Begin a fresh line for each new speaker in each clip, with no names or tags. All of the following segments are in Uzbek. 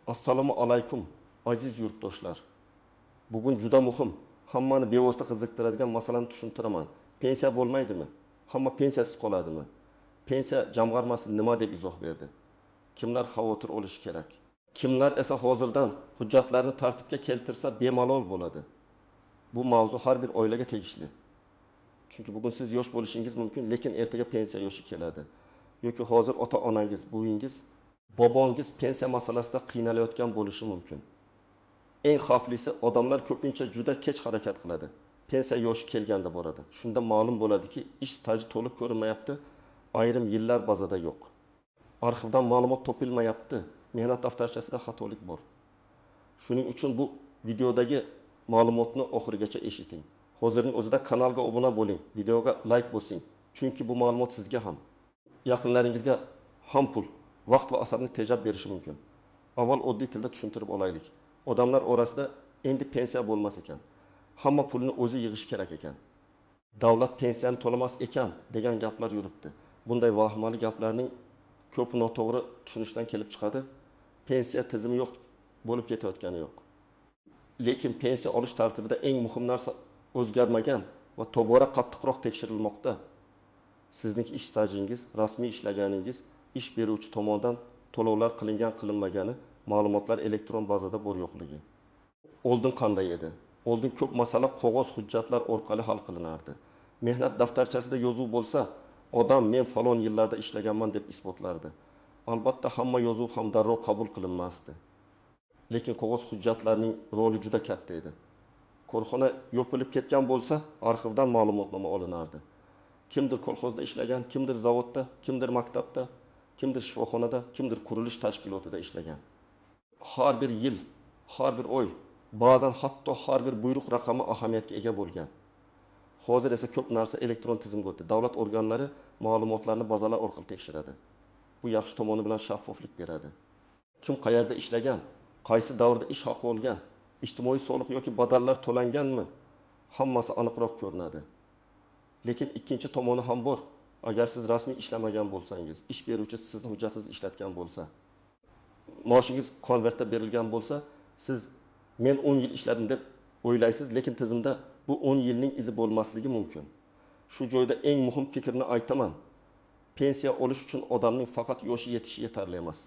Assalomu alaykum aziz yurtdoshlar. Bugun juda muhim, hammani bevosita qiziqtiradigan masalani tushuntiraman. Pensiya bo'lmaydimi? Hamma pensiyasiz qoladimi? Pensiya jamg'armasi nima deb izoh berdi? Kimlar xavotir olishi kerak? Kimlar esa hozirdan hujjatlarni tartibga keltirsa bemalol bo'ladi? Bu mavzu har bir oilaga tegishli. Chunki bugun siz yosh bo'lishingiz mumkin, lekin ertaga pensiya yoshi keladi. Yoki hozir ota-onangiz, buvinggiz, bobongiz pensiya masalasida qiynalayotgan bo'lishi mumkin. Eng xavflisi, odamlar ko'pincha juda kech harakat qiladi. Pensiya yoshi kelganda boradi. Shunda ma'lum bo'ladiki, ish staji to'liq ko'rinmayapti, ayrim yillar bazada yo'q. Arxivdan ma'lumot topilmayapti, mehnat daftarchasida xatolik bor. Shuning uchun bu videodagi ma'lumotni oxirigacha eshiting. Hozirning o'zida kanalga obuna bo'ling, videoga like bosing. Chunki bu ma'lumot sizga ham, yaqinlaringizga ham pul, vaqt va asarni tejab berishi mumkin. Avval oddiy tilda tushuntirib olaylik. Odamlar orasida endi pensiya bo'lmas ekan. Hamma pulni o'zi yig'ish kerak ekan. Davlat pensiyani to'lamas ekan degan gaplar yuribdi. Bunday vahimali gaplarning ko'p noto'g'ri tushunishdan kelib chiqadi. Pensiya tizimi yo'q bo'lib ketayotgani yo'q. Lekin pensiya olish tartibida eng muhim narsa o'zgarmagan va tobora qattiqroq tekshirilmoqda. Sizning ish stajingiz, rasmiy ishlaganingiz, ish beruvchi tomonidan to'lovlar qilingan-qilinmagani, ma'lumotlar elektron bazada bor yo'qligi. Oldin qanday edi? Oldin ko'p masala qog'oz hujjatlar orqali hal qilinardi. Mehnat daftarchasida yozuv bo'lsa, odam men falon yillarda ishlaganman deb isbotlardi. Albatta hamma yozuv ham darrov qabul qilinmasdi. Lekin qog'oz hujjatlarning roli juda katta edi. Korxona yopilib ketgan bo'lsa, arxivdan ma'lumotnoma olinardi. Kimdir kolxozda ishlagan, kimdir zavodda, kimdir maktabda, kimdir shifoxonada, kimdir qurilish tashkilotida ishlagan. Har bir yil, har bir oy, ba'zan hatto har bir buyruq raqami ahamiyatga ega bo'lgan. Hozir esa ko'p narsa elektron tizimga o'tdi. Davlat organlari ma'lumotlarni bazalar orqali tekshiradi. Bu yaxshi tomoni bilan shaffoflik beradi. Kim qayerda ishlagan, qaysi davrda ish haqi olgan, ijtimoiy soliq yoki badallar to'langanmi? Hammasi aniqroq ko'rinadi. Lekin ikkinchi tomoni ham bor. Agar siz rasmiy ishlamagan bo'lsangiz, ish beruvchi sizni hujjatsiz ishlatgan bo'lsa, maoshingiz konvertda berilgan bo'lsa, siz men 10 yil ishladim deb o'ylaysiz, lekin tizimda bu 10 yilning izi bo'lmasligi mumkin. Shu joyda eng muhim fikrni aytaman. Pensiya olish uchun odamning faqat yoshi yetishi yetarli emas.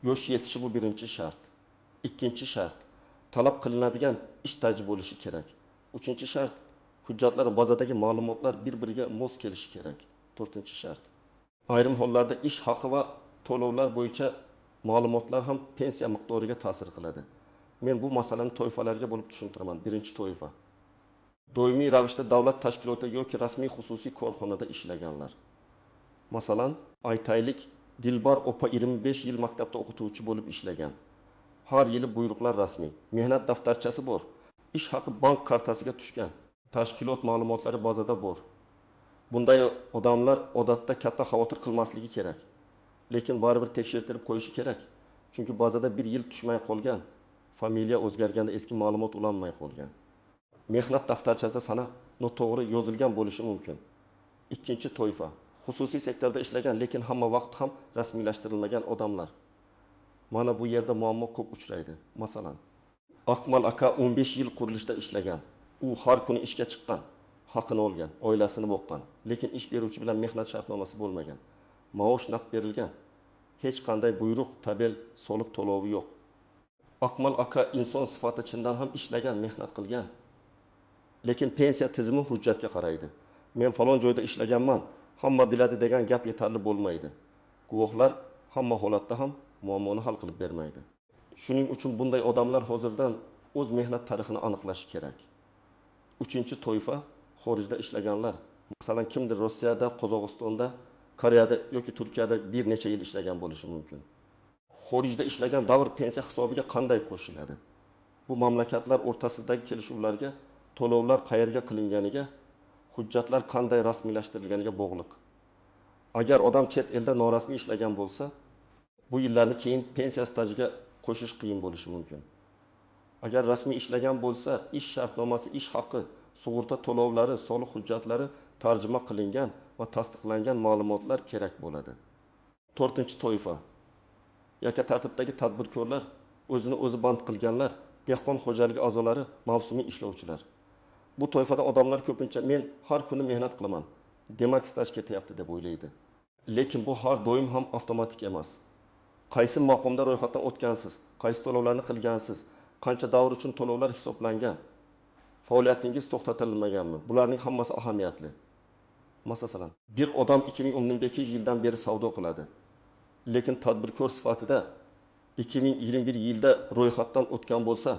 Yosh yetishi bu birinchi shart. Ikkinchi shart, talab qilinadigan ish staji bo'lishi kerak. Uchinchi shart, hujjatlar bazadagi ma'lumotlar bir-biriga mos kelishi kerak. To'rtinchi shart, ayrim hollarda ish haqi va to'lovlar bo'yicha ma'lumotlar ham pensiya miqdoriga ta'sir qiladi. Men bu masalani toifalarga bo'lib tushuntiraman. Birinchi toifa, doimiy ravishda davlat tashkiloti yoki rasmiy xususiy korxonada ishlaganlar. Masalan, aytaylik, Dilbar opa 25 yil maktabda o'qituvchi bo'lib ishlagan. Har yili buyruqlar rasmiy, mehnat daftarchasi bor, ish haqi bank kartasiga tushgan, tashkilot ma'lumotlari bazada bor. Bunday odamlar odatda katta xavotir qilmasligi kerak. Lekin baribir tekshirtirib qo'yishi kerak. Chunki bazada bir yil tushmay qolgan, familiya o'zgarganda eski ma'lumot ulanmay qolgan. Mehnat daftarchasida sana noto'g'ri yozilgan bo'lishi mumkin. Ikkinchi toifa, xususiy sektorda ishlagan, lekin hamma vaqt ham rasmiylashtirilmagan odamlar. Mana bu yerda muammo ko'p uchraydi. Masalan, Akmal aka 15 yil qurilishda ishlagan. U har kuni ishga chiqqan, haqini olgan, oilasini boqqan, lekin ish beruvchi bilan mehnat shartnomasi bo'lmagan. Maosh naqd berilgan. Hech qanday buyruq, tabel, soliq to'lovi yo'q. Akmal aka inson sifati chindan ham ishlagan, mehnat qilgan. Lekin pensiya tizimi hujjatga qaraydi. Men falon joyda ishlaganman, hamma biladi degan gap yetarli bo'lmaydi. Guvohlar hamma holatda ham muammoni hal qilib bermaydi. Shuning uchun bunday odamlar hozirdan o'z mehnat tarixini aniqlashi kerak. Uchinchi toifa, xorijda ishlaganlar. Masalan, kimdir Rossiyada, Qozog'istonda, Koreyada yoki Turkiyada bir necha yil ishlagan bo'lishi mumkin. Xorijda ishlagan davr pensiya hisobiga qanday qo'shiladi? Bu mamlakatlar o'rtasidagi kelishuvlarga, to'lovlar qayerga qilinganiga, hujjatlar qanday rasmiylashtirilganiga bog'liq. Agar odam chet elda norasmiy ishlagan bo'lsa, bu yillarni keyin pensiya stajiga qo'shish qiyin bo'lishi mumkin. Agar rasmiy ishlagan bo'lsa, ish shartnomasi, ish haqi, sug'urta to'lovlari, soliq hujjatlari tarjima qilingan va tasdiqlangan ma'lumotlar kerak bo'ladi. To'rtinchi toifa, yakka tartibdagi tadbirkorlar o'zini o'zi band qilganlar, dehqon xo'jaligi a'zolari, mavsumiy ishlovchilar. Bu toifada odamlar ko'pincha men har kuni mehnat qilaman, demak staj ketyapti deb o'ylaydi. Lekin bu har doim ham avtomatik emas. Qaysi maqomda ro'yxatdan o'tgansiz, qaysi to'lovlarni qilgansiz, qancha davr uchun to'lovlar hisoblangan, faoliyatingiz to'xtatilmaganmi? Bularning hammasi ahamiyatli. Masalan, bir odam 2012 yildan beri savdo qiladi. Lekin tadbirkor sifatida 2021 yilda ro'yxatdan o'tgan bo'lsa,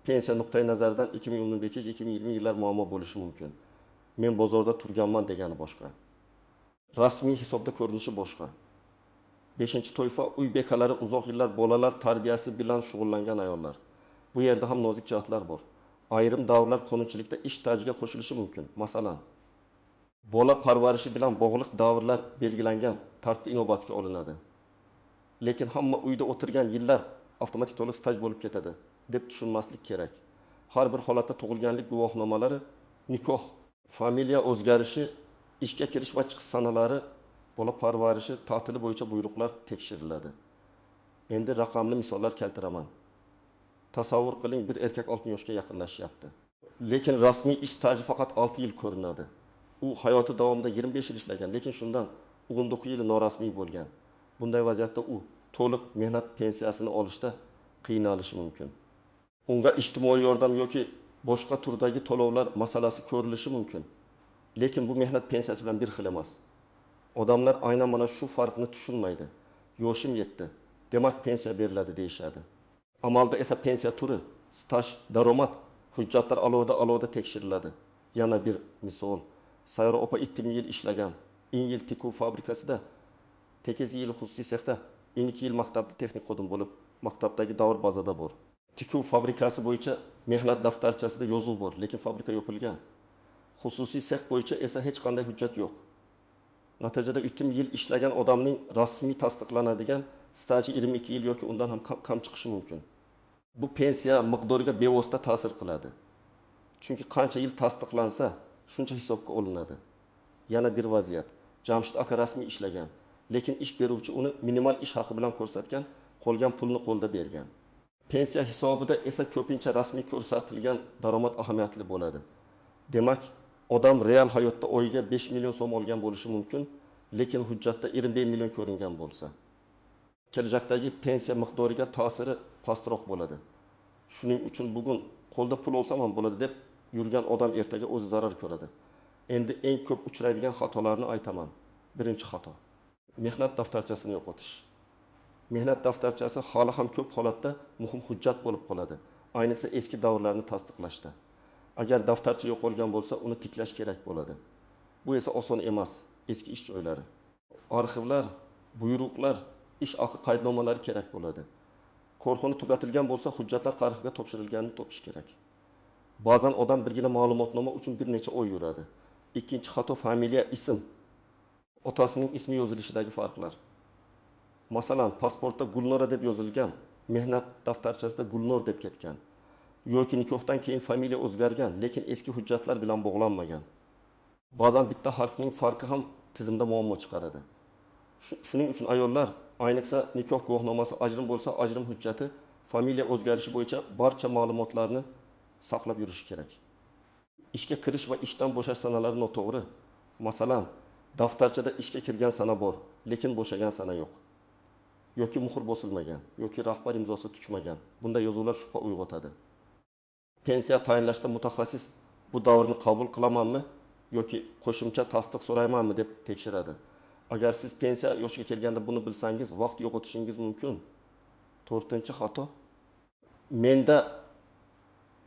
pensiya nuqtai nazaridan 2015-2020 yillar muammo bo'lishi mumkin. Men bozorda turganman degani boshqa. Rasmiy hisobda ko'rinishi boshqa. 5-toifa uy bekalari uzoq yillar bolalar tarbiyasi bilan shug'ullangan ayollar. Bu yerda ham nozik jihatlar bor. Ayrim davrlar qonunchilikda ish stajiga qo'shilishi mumkin. Masalan, bola parvarishi bilan bog'liq davrlar belgilangan tartib inobatga olinadi. Lekin hamma uyda o'tirgan yillar avtomatik to'liq staj bo'lib ketadi deb tushunmaslik kerak. Har bir holatda tug'ilganlik guvohnomalari, nikoh, familiya o'zgarishi, ishga kirish va chiqish sanalari, bola parvarishi, ta'tili bo'yicha buyruqlar tekshiriladi. Endi raqamli misollar keltiraman. Tasavvur qiling, bir erkak 6 yoshga yaqinlashyapti. Lekin rasmiy ish staji faqat 6 yil ko'rinadi. U hayoti davomida 25 yil ishlagan, lekin shundan 19 yili norasmiy bo'lgan. Bunday vaziyatda u to'liq mehnat pensiyasini olishda qiynalishi mumkin. Unga ijtimoiy yordam yoki boshqa turdagi to'lovlar masalasi ko'rilishi mumkin. Lekin bu mehnat pensiyasi bilan bir xil emas. Odamlar aynan mana shu farqni tushunmaydi. Yoshim yetdi, demak pensiya beriladi deyishadi. Amalda esa pensiya turi, staj, daromad, hujjatlar alohida tekshiriladi. Yana bir misol. Sayra opa 2 yil ishlagan. 2 yil tikuv fabrikasida, 8 yil xususiy sexda, 12 yil maktabda texnik xodim bo'lib, maktabdagi davr bazada bor. Tikuv fabrikasi bo'yicha mehnat daftarchasida yozuv bor, lekin fabrika yopilgan. Xususiy sex bo'yicha esa hech qanday hujjat yo'q. Natijada 2 yil ishlagan odamning rasmiy tasdiqlanadigan staji 22 yil yoki undan ham kam chiqishi mumkin. Bu pensiya miqdoriga bevosita ta'sir qiladi. Chunki qancha yil tasdiqlansa, shuncha hisobga olinadi. Yana bir vaziyat. Jamshid aka rasmiy ishlagan, lekin ish beruvchi uni minimal ish haqi bilan ko'rsatgan, qolgan pulni qo'lda bergan. Pensiya hisobida esa ko'pincha rasmiy ko'rsatilgan daromad ahamiyatli bo'ladi. Demak, odam real hayotda oyiga 5 million so'm olgan bo'lishi mumkin, lekin hujjatda 25 million ko'ringan bo'lsa, kelajakdagi pensiya miqdoriga ta'siri pastroq bo'ladi. Shuning uchun bugun qo'lda pul olsam ham bo'ladi deb yurgan odam ertaga o'zi zarar ko'radi. Endi eng ko'p uchraydigan xatolarni aytaman. Birinchi xato: mehnat daftarchasini yo'qotish. Mehnat daftarchasi hali ham ko'p holatda muhim hujjat bo'lib qoladi, ayniqsa eski davrlarni tasdiqlashda. Agar daftarcha yo'qolgan bo'lsa, uni tiklash kerak bo'ladi. Bu esa oson emas. Eski ish joylari, arxivlar, buyruqlar, ish haqi qaydnomalari kerak bo'ladi. Korxona tugatilgan bo'lsa, hujjatlar qarxga topshirilganini topish kerak. Ba'zan odam birgina ma'lumotnoma uchun bir necha oy yuradi. Ikkinchi xato: familiya, ism. Otasining ismi yozilishidagi farqlar. Masalan, pasportda Gulnora deb yozilgan, mehnat daftarchasida Gulnor deb ketgan. Yoki nikohdan keyin familiya o'zgargan, lekin eski hujjatlar bilan bog'lanmagan. Ba'zan bitta harfning farqi ham tizimda muammo chiqaradi. Shuning uchun ayollar, ayniqsa nikoh guvohnomasi, ajrim bo'lsa, ajrim hujjati, familiya o'zgarishi bo'yicha barcha ma'lumotlarni saqlab yurish kerak. Ishga kirish va ishdan bo'shash sanalari noto'g'ri. Masalan, daftarchada ishga kirgan sana bor, lekin bo'shagan sana yo'q. Yoki muhr bosilmagan, yoki rahbar imzosi tushmagan. Bunday yozuvlar shubha uyg'otadi. Pensiya tayinlashda mutaxassis bu davrni qabul qilamanmi yoki qo'shimcha tasdiq so'raymanmi deb tekshiradi. Agar siz pensiya yoshiga kelganda buni bilsangiz, vaqt yo'qotishingiz mumkin. 4-xato: menda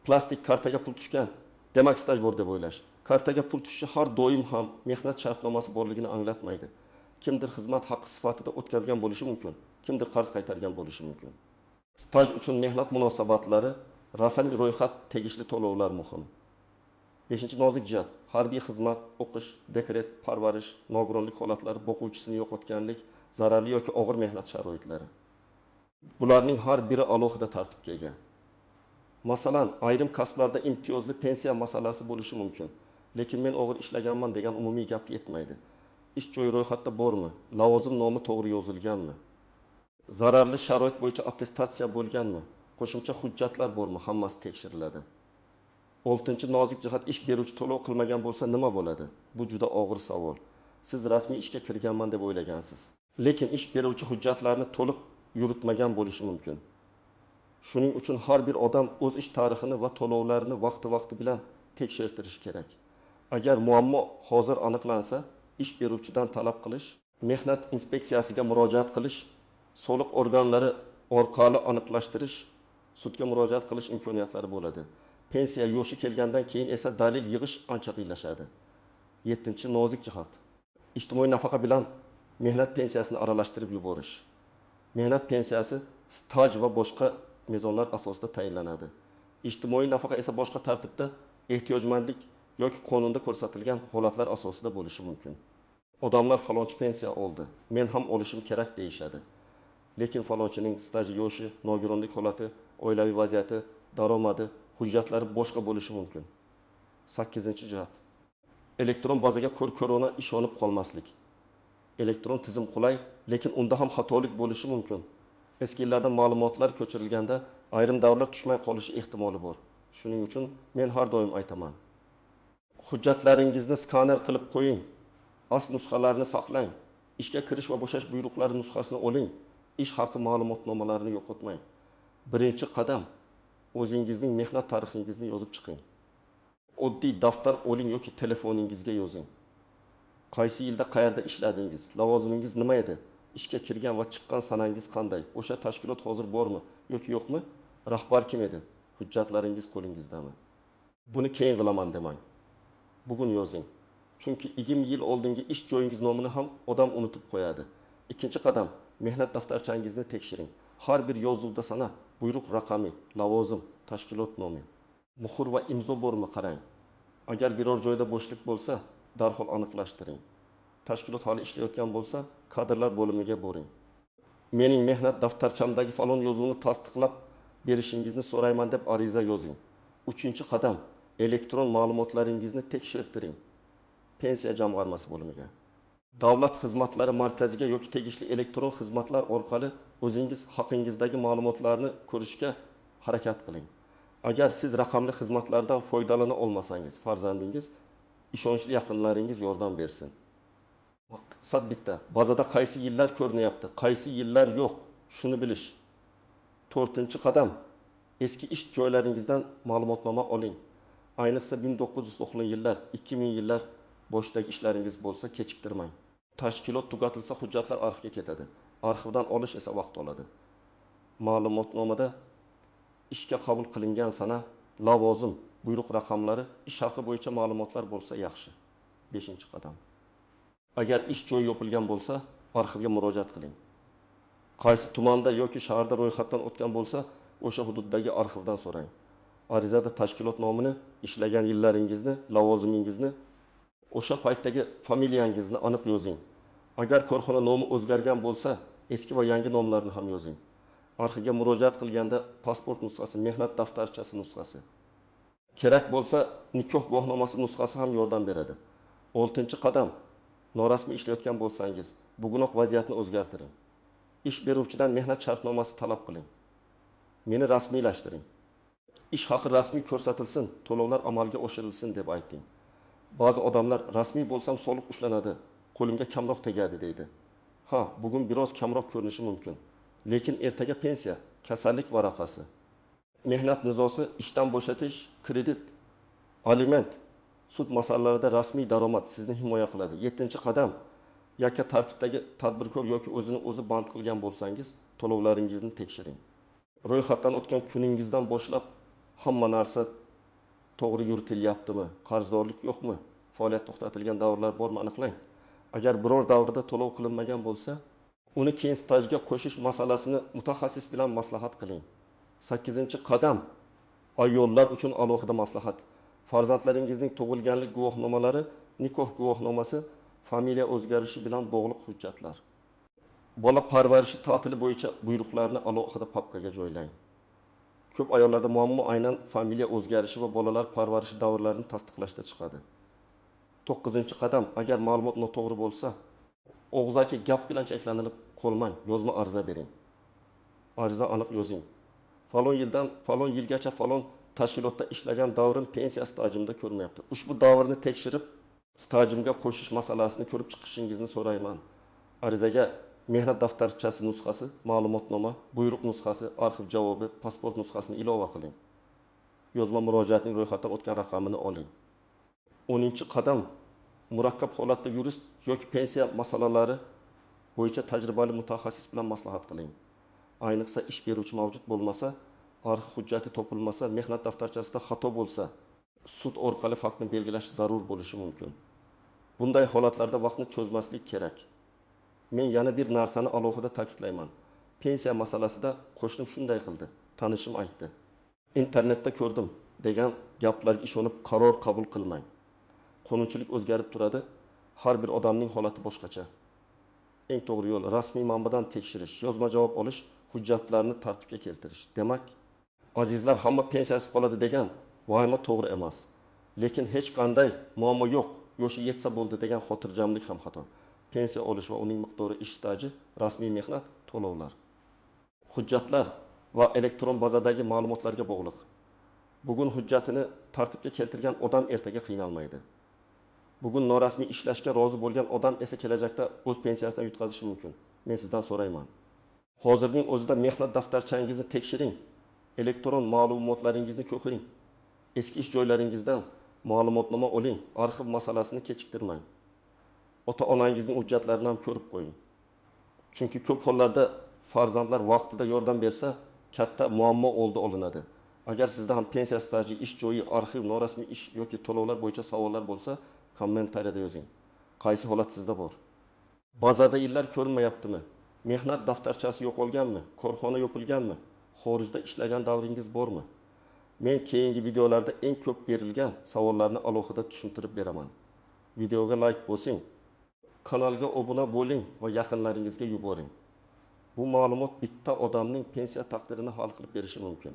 plastik kartaga pul tushgan, demak staj bor deb o'ylash. Kartaga pul tushishi har doim ham mehnat shartnomasi borligini anglatmaydi. Kimdir xizmat haqqi sifatida o'tkazgan bo'lishi mumkin, kimdir qarz qaytargan bo'lishi mumkin. Staj uchun mehnat munosabatlari, rasmiy ro'yxat, tegishli to'lovlar muhim. 5-nozik jihat: harbiy xizmat, o'qish, dekret, parvarish, nogironlik holatlari, boquvchisini yo'qotganlik, zararli yoki og'ir mehnat sharoitlari. Bularning har biri alohida tartibga ega. Masalan, ayrim kasblarda imtiyozli pensiya masalasi bo'lishi mumkin, lekin men og'ir ishlaganman degan umumiy gap yetmaydi. Ish joyi ro'yxatda bormi? Lavozim nomi to'g'ri yozilganmi? Zararli sharoit bo'yicha attestatsiya bo'lganmi? Qo'shimcha hujjatlar bormi? Hammasi tekshiriladi. 6-chi nozik jihat, ish beruvchi to'lov qilmagan bo'lsa nima bo'ladi? Bu juda og'ir savol. Siz rasmiy ishga kirganman deb o'ylagansiz. Lekin ish beruvchi hujjatlarni to'liq yuritmagan bo'lishi mumkin. Shuning uchun har bir odam o'z ish tarixini va to'lovlarini vaqti bilan tekshirtirishi kerak. Agar muammo hozir aniqlansa, ish beruvchidan talab qilish, mehnat inspeksiyasiga murojaat qilish, soliq organlari orqali aniqlashtirish, sudga murojaat qilish imkoniyatlari bo'ladi. Pensiya yoshi kelgandan keyin esa dalil yig'ish ancha qiyinlashadi. 7-chi nozik jihat. Ijtimoiy nafaqa bilan mehnat pensiyasini aralashtirib yuborish. Mehnat pensiyasi staj va boshqa mezonlar asosida tayinlanadi. Ijtimoiy nafaqa esa boshqa tartibda ehtiyojmandlik yoki qonunda ko'rsatilgan holatlar asosida bo'lishi mumkin. Odamlar falonchi pensiya oldi, men ham olishim kerak deyishadi. Lekin falonchining staji, yoshi, nogironlik holati, oilaviy vaziyati, daromadi, hujjatlari boshqa bo'lishi mumkin. 8-chi jihat. Elektron bazaga ko'rona ishonib qolmaslik. Elektron tizim qulay, lekin unda ham xatolik bo'lishi mumkin. Eski yillarda ma'lumotlar ko'chirilganda ayrim davrlar tushmay qolishi ehtimoli bor. Shuning uchun men har doim aytaman. Hujjatlaringizni skaner qilib qo'ying. Asl nusxalarini saqlang. Ishga kirish va bo'shash buyruqlari nusxasini oling. Ish haqi ma'lumotnomalarini yo'qotmang. Birinchi qadam, o'zingizning mehnat tarixingizni yozib chiqing. Oddiy daftar oling yoki telefoningizga yozing. Qaysi yilda qayerda ishladingiz? Lavozimingiz nima edi? Ishga kirgan va chiqqan sanangiz qanday? O'sha tashkilot hozir bormi yoki yo'qmi? Rahbar kim edi? Hujjatlaringiz qo'lingizdami? Buni keyin qilaman demang. Bugun yozing. Chunki 20 yil oldingi ish joyingiz nomini ham odam unutib qo'yadi. Ikkinchi qadam, mehnat daftarchangizni tekshiring. Har bir yozuvda sana buyruq raqami, lavozim, tashkilot nomi, muhr va imzo bormi qarang. Agar biror joyda bo'shlik bo'lsa, darhol aniqlashtiring. Tashkilot hali ishlayotgan bo'lsa, kadrlar bo'limiga boring. Mening mehnat daftarchamdagi falon yozuvni tasdiqlab berishingizni so'rayman deb ariza yozing. 3-qadam, elektron ma'lumotlaringizni tekshirtiring. Pensiya jamg'armasi bo'limiga. Davlat xizmatlari markaziga yoki tegishli elektron xizmatlar orqali o'zingiz haqingizdagi ma'lumotlarni ko'rishga harakat qiling. Agar siz raqamli xizmatlardan foydalana olmasangiz, farzandingiz, ishonchli yaqinlaringiz yordam bersin. Maqsad bitta. Bazada qaysi yillar ko'rinyapti, qaysi yillar yo'q, shuni bilish. 4-qadam, eski ish joylaringizdan ma'lumotnoma oling. Ayniqsa 1990 yillar, 2000 yillar boshidagi ishlaringiz bo'lsa, kechiktirmang. Tashkilot tugatilsa, hujjatlar arxivga ketadi. Arxivdan olish esa vaqt oladi. Ma'lumotnomada ishga qabul qilingan sana, lavozim, buyruq raqamlari, ish haqi bo'yicha ma'lumotlar bo'lsa yaxshi. 5-qadam. Agar ish joyi yopilgan bo'lsa, arxivga murojaat qiling. Qaysi tumanda yoki shaharda ro'yxatdan o'tgan bo'lsa, o'sha hududdagi arxivdan so'rang. Arizada tashkilot nomini, ishlagan yillaringizni, lavozimingizni, o'sha paytdagi familiyangizni aniq yozing. Agar korxona nomi o'zgargan bo'lsa, eski va yangi nomlarni ham yozing. Arxivga murojaat qilganda pasport nusxasi, mehnat daftarchasi nusxasi. Kerak bo'lsa, nikoh guvohnomasi nusxasi ham yordam beradi. 6-qadam, norasmiy ishlayotgan bo'lsangiz, bugunoq vaziyatni o'zgartiring. Ish beruvchidan mehnat shartnomasi talab qiling. Meni rasmiylashtiring. Ish haqi rasmiy ko'rsatilsin, to'lovlar amalga oshirilsin deb ayting. Ba'zi odamlar rasmiy bo'lsam soliq ushlanadi, qo'limga kamroq tegadi deydi. Ha, bugun biroz kamroq ko'rinishi mumkin. Lekin ertaga pensiya, kasallik varaqasi, mehnat nizosi, ishdan bo'shatish, kredit, aliment, sud masalalarida rasmiy daromad sizni himoya qiladi. 7-qadam, yakka tartibdagi tadbirkor yoki o'zini o'zi band qilgan bo'lsangiz, to'lovlaringizni tekshiring. Ro'yxatdan o'tgan kuningizdan boshlab hamma narsa to'g'ri yuritilyaptimi, qarzdorlik yo'qmi, faoliyat to'xtatilgan davrlar bormi aniqlang. Agar biror davrda to'lov qilinmagan bo'lsa, uni keyin stajga qo'shish masalasini mutaxassis bilan maslahat qiling. 8-qadam, ayollar uchun alohida maslahat. Farzandlaringizning tug'ilganlik guvohnomalari, nikoh guvohnomasi, familiya o'zgarishi bilan bog'liq hujjatlar. Bola parvarishi ta'tili bo'yicha buyruqlarni alohida papkaga joylang. Ko'p ayollarda muammo aynan familiya o'zgarishi va bolalar parvarishi davrlarini tasdiqlashda chiqadi. 9-qadam, agar ma'lumot noto'g'ri bo'lsa, og'zaki gap bilan cheklanib qolmang, yozma ariza bering. ariza aniq yozing. Falon yildan falon yilgacha falon tashkilotda ishlagan davrim pensiya stajimda ko'rmayapti. Ushbu davrni tekshirib, stajimga qo'shish masalasini ko'rib chiqishingizni so'rayman. Arizaga mehnat daftarchasi nusxasi, ma'lumotnoma, buyruq nusxasi, arxiv javobi, pasport nusxasini ilova qiling. Yozma murojaatning ro'yxatdan o'tgan raqamini oling. 10-qadam murakkab holatda yurist yoki pensiya masalalari bo'yicha tajribali mutaxassis bilan maslahat qiling. Ayniqsa ish beruvchi mavjud bo'lmasa, arxiv hujjati topilmasa, mehnat daftarchasida xato bo'lsa, sud orqali faktni belgilash zarur bo'lishi mumkin. Bunday holatlarda vaqtni cho'zmaslik kerak. Men yana bir narsani alohida ta'kidlayman. Pensiya masalasida qo'shnim shunday qildi, tanishim aytdi. Internetda ko'rdim degan gaplarga ishonib qaror qabul qilmang. Qonunchilik o'zgarib turadi, har bir odamning holati boshqacha. Eng to'g'ri yo'l rasmiy manbadan tekshirish, yozma javob olish, hujjatlarni tartibga keltirish. Demak, azizlar, hamma pensiyasiz qoladi degan vahima to'g'ri emas. Lekin hech qanday muammo yo'q, yoshi yetsa bo'ldi degan xotirjamlik ham xato. Pensiya olish va uning miqdori ish staji, rasmiy mehnat to'lovlar. Hujjatlar va elektron bazadagi ma'lumotlarga bog'liq. Bugun hujjatini tartibga keltirgan odam ertaga qiynalmaydi. Bugun norasmiy ishlashga rozi bo'lgan odam esa kelajakda o'z pensiyasidan yutqazishi mumkin. Men sizdan so'rayman. Hozirning o'zida mehnat daftarchangizni tekshiring. Elektron ma'lumotlaringizni ko'ring. Eski ish joylaringizdan ma'lumotnoma oling. Arxiv masalasini kechiktirmang. Ota-onangizning hujjatlarini ham ko'rib qo'ying. Chunki ko'p hollarda farzandlar vaqtida yordam bersa, katta muammo oldi olinadi. Agar sizda ham pensiya staji, ish joyi, arxiv, norasmiy ish yoki to'lovlar bo'yicha savollar bo'lsa, kommentariyada yozing. Qaysi holat sizda bor? Bazada yillar ko'rinmayaptimi? Mehnat daftarchasi yo'qolganmi? Korxona yopilganmi? Xorijda ishlagan davringiz bormi? Men keyingi videolarda eng ko'p berilgan savollarni alohida tushuntirib beraman. Videoga like bosing, kanalga obuna bo'ling va yaqinlaringizga yuboring. Bu ma'lumot bitta odamning pensiya taqdirini hal qilib berishi mumkin.